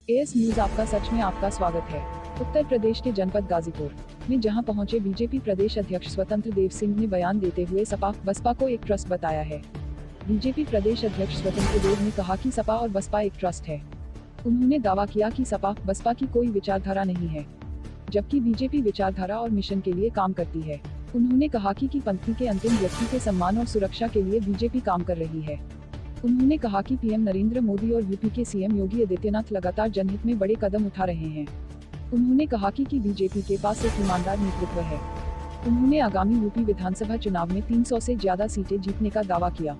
As news आपका सच में आपका स्वागत है। उत्तर प्रदेश के जनपद गाजीपुर में जहां पहुंचे बीजेपी प्रदेश अध्यक्ष स्वतंत्र देव सिंह ने बयान देते हुए सपा बसपा को एक ट्रस्ट बताया है। बीजेपी प्रदेश अध्यक्ष स्वतंत्र देव ने कहा कि सपा और बसपा एक ट्रस्ट है। उन्होंने दावा किया कि सपा बसपा की कोई विचारधारा नहीं है, जबकि बीजेपी विचारधारा और मिशन के लिए काम करती है। उन्होंने कहा कि पंथी के अंतिम व्यक्ति के सम्मान और सुरक्षा के लिए बीजेपी काम कर रही है। उन्होंने कहा कि पीएम नरेंद्र मोदी और यूपी के सीएम योगी आदित्यनाथ लगातार जनहित में बड़े कदम उठा रहे हैं। उन्होंने कहा कि बीजेपी के पास एक ईमानदार नेतृत्व है। उन्होंने आगामी यूपी विधानसभा चुनाव में 300 से ज्यादा सीटें जीतने का दावा किया।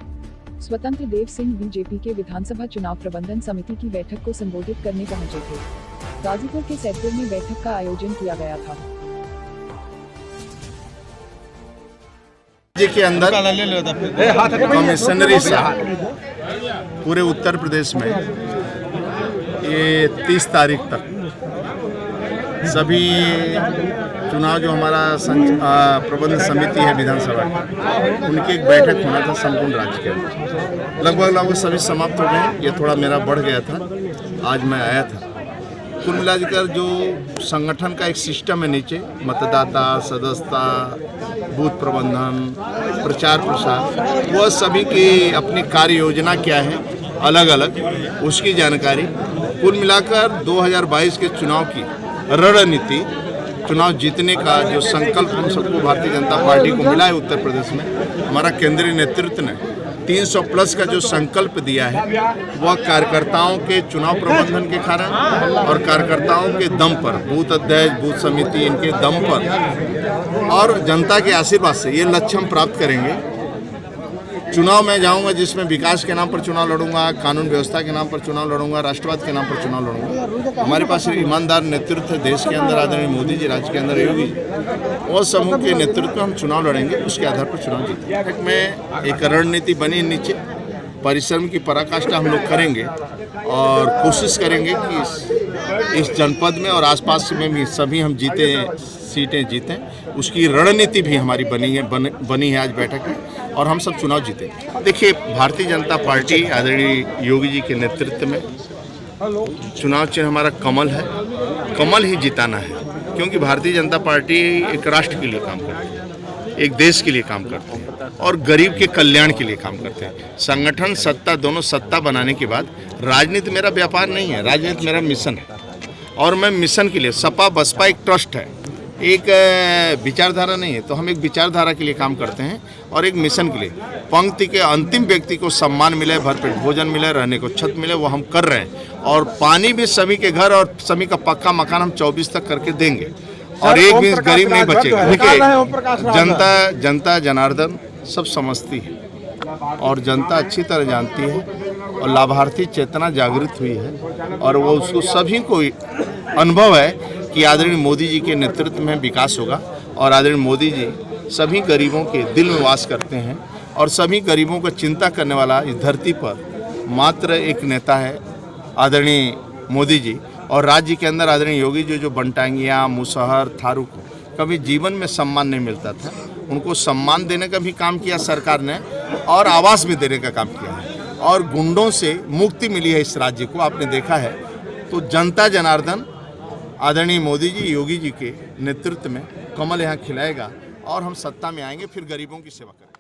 स्वतंत्र देव सिंह बीजेपी के विधानसभा चुनाव प्रबंधन समिति की बैठक को संबोधित करने पहुंचे थे। गाजीपुर के सैदपुर में बैठक का आयोजन किया गया था। राज्य के अंदर कमिश्नरी से पूरे उत्तर प्रदेश में ये 30 तारीख तक सभी चुनाव जो हमारा प्रबंध समिति है विधानसभा की, उनकी एक बैठक होना था संपूर्ण राज्य के अंदर। लगभग सभी समाप्त हो गए। ये थोड़ा मेरा बढ़ गया था, आज मैं आया था। कुल मिलाकर जो संगठन का एक सिस्टम है नीचे, मतदाता, सदस्यता, बूथ प्रबंधन, प्रचार प्रसार, वह सभी की अपनी कार्य योजना क्या है अलग अलग, उसकी जानकारी कुल मिलाकर 2022 के चुनाव की रणनीति, चुनाव जीतने का जो संकल्प हम सबको भारतीय जनता पार्टी को मिला है उत्तर प्रदेश में, हमारा केंद्रीय नेतृत्व ने 300 प्लस का जो संकल्प दिया है, वह कार्यकर्ताओं के चुनाव प्रबंधन के कारण और कार्यकर्ताओं के दम पर, बूथ अध्यक्ष, बूथ समिति, इनके दम पर और जनता के आशीर्वाद से ये लक्ष्य हम प्राप्त करेंगे। चुनाव में जाऊंगा जिसमें विकास के नाम पर चुनाव लड़ूंगा, कानून व्यवस्था के नाम पर चुनाव लड़ूंगा, राष्ट्रवाद के नाम पर चुनाव लड़ूंगा। हमारे पास ईमानदार नेतृत्व है देश के अंदर, आदरणीय मोदी जी, राज्य के अंदर योगी जी, और समूह के नेतृत्व में हम चुनाव लड़ेंगे, उसके आधार पर चुनाव जीतेंगे। में एक रणनीति बनी नीचे, परिश्रम की पराकाष्ठा हम लोग करेंगे और कोशिश करेंगे कि इस जनपद में और आसपास में भी सभी हम सीटें जीतें। उसकी रणनीति भी हमारी बनी है आज बैठक में, और हम सब चुनाव जीतेंगे। देखिए, भारतीय जनता पार्टी आदरणीय योगी जी के नेतृत्व में चुनाव चिन्ह हमारा कमल है। कमल ही जिताना है, क्योंकि भारतीय जनता पार्टी एक राष्ट्र के लिए काम करती है, एक देश के लिए काम करते हैं और गरीब के कल्याण के लिए काम करते हैं। संगठन, सत्ता, दोनों सत्ता बनाने के बाद राजनीति मेरा व्यापार नहीं है, राजनीति मेरा मिशन है। और मैं मिशन के लिए, सपा बसपा एक ट्रस्ट है, एक विचारधारा नहीं है। तो हम एक विचारधारा के लिए काम करते हैं और एक मिशन के लिए। पंक्ति के अंतिम व्यक्ति को सम्मान मिले, भरपेट भोजन मिले, रहने को छत मिले, वो हम कर रहे हैं। और पानी भी सभी के घर और सभी का पक्का मकान हम 24 तक करके देंगे और एक भी गरीब नहीं बचेगा। देखिए, जनता जनार्दन सब समझती है और जनता अच्छी तरह जानती है और लाभार्थी चेतना जागृत हुई है और वो उसको सभी को अनुभव है कि आदरणीय मोदी जी के नेतृत्व में विकास होगा। और आदरणीय मोदी जी सभी गरीबों के दिल में वास करते हैं और सभी गरीबों को चिंता करने वाला इस धरती पर मात्र एक नेता है, आदरणीय मोदी जी। और राज्य के अंदर आदरणीय योगी जी जो बनटांगिया, मुसहर, थारू को कभी जीवन में सम्मान नहीं मिलता था, उनको सम्मान देने का भी काम किया सरकार ने और आवास भी देने का काम किया है और गुंडों से मुक्ति मिली है इस राज्य को, आपने देखा है। तो जनता जनार्दन आदरणीय मोदी जी, योगी जी के नेतृत्व में कमल यहाँ खिलाएगा और हम सत्ता में आएंगे, फिर गरीबों की सेवा करेंगे।